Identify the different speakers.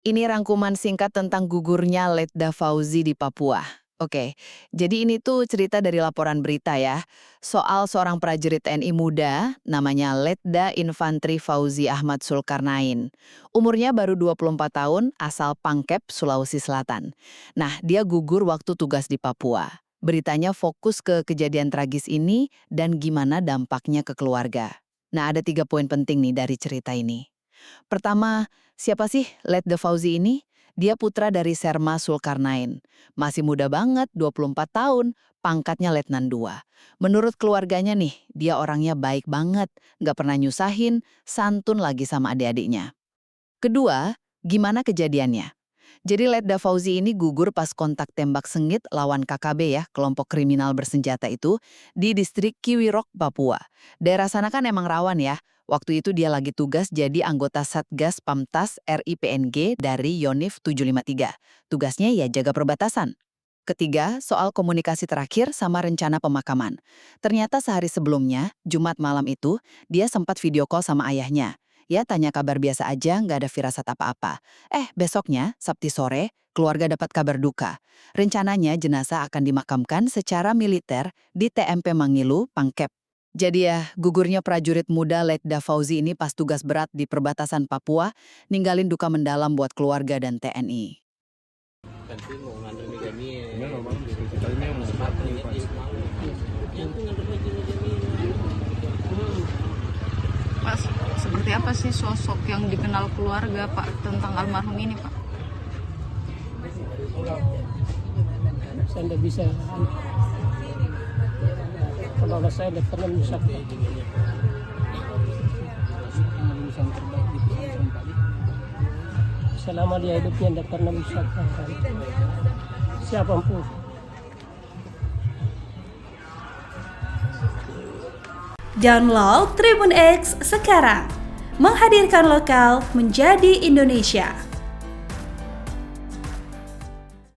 Speaker 1: Ini rangkuman singkat tentang gugurnya Letda Fauzi di Papua. Oke, jadi ini tuh cerita dari laporan berita ya, soal seorang prajurit TNI muda, namanya Letda Infantri Fauzi Ahmad Zulkarnain. Umurnya baru 24 tahun, asal Pangkep, Sulawesi Selatan. Nah, dia gugur waktu tugas di Papua. Beritanya fokus ke kejadian tragis ini dan gimana dampaknya ke keluarga. Nah, ada 3 poin penting nih dari cerita ini. Pertama, siapa sih Letda Fauzi ini? Dia putra dari Serma Zulkarnain. Masih muda banget, 24 tahun, pangkatnya Letnan 2. Menurut keluarganya nih, dia orangnya baik banget, nggak pernah nyusahin, santun lagi sama adik-adiknya. Kedua, gimana kejadiannya? Jadi Letda Fauzi ini gugur pas kontak tembak sengit lawan KKB ya, kelompok kriminal bersenjata itu, di distrik Kiwirok, Papua. Daerah sana kan emang rawan ya. Waktu itu dia lagi tugas jadi anggota Satgas Pamtas RIPNG dari Yonif 753. Tugasnya ya jaga perbatasan. Ketiga, soal komunikasi terakhir sama rencana pemakaman. Ternyata sehari sebelumnya, Jumat malam itu, dia sempat video call sama ayahnya. Ya tanya kabar biasa aja, nggak ada firasat apa-apa. Besoknya, Sabtu sore, keluarga dapat kabar duka. Rencananya jenazah akan dimakamkan secara militer di TMP Mangilu, Pangkep. Jadi ya, gugurnya prajurit muda Letda Fauzi ini pas tugas berat di perbatasan Papua, ninggalin duka mendalam buat keluarga dan TNI.
Speaker 2: Pak, seperti apa sih sosok yang dikenal keluarga Pak tentang almarhum ini Pak?
Speaker 3: Saya tidak bisa, kalau saya tidak pernah menyusahkan. Selama dia hidupnya tidak pernah menyusahkan siapapun.
Speaker 4: Download Tribun X sekarang, menghadirkan lokal menjadi Indonesia.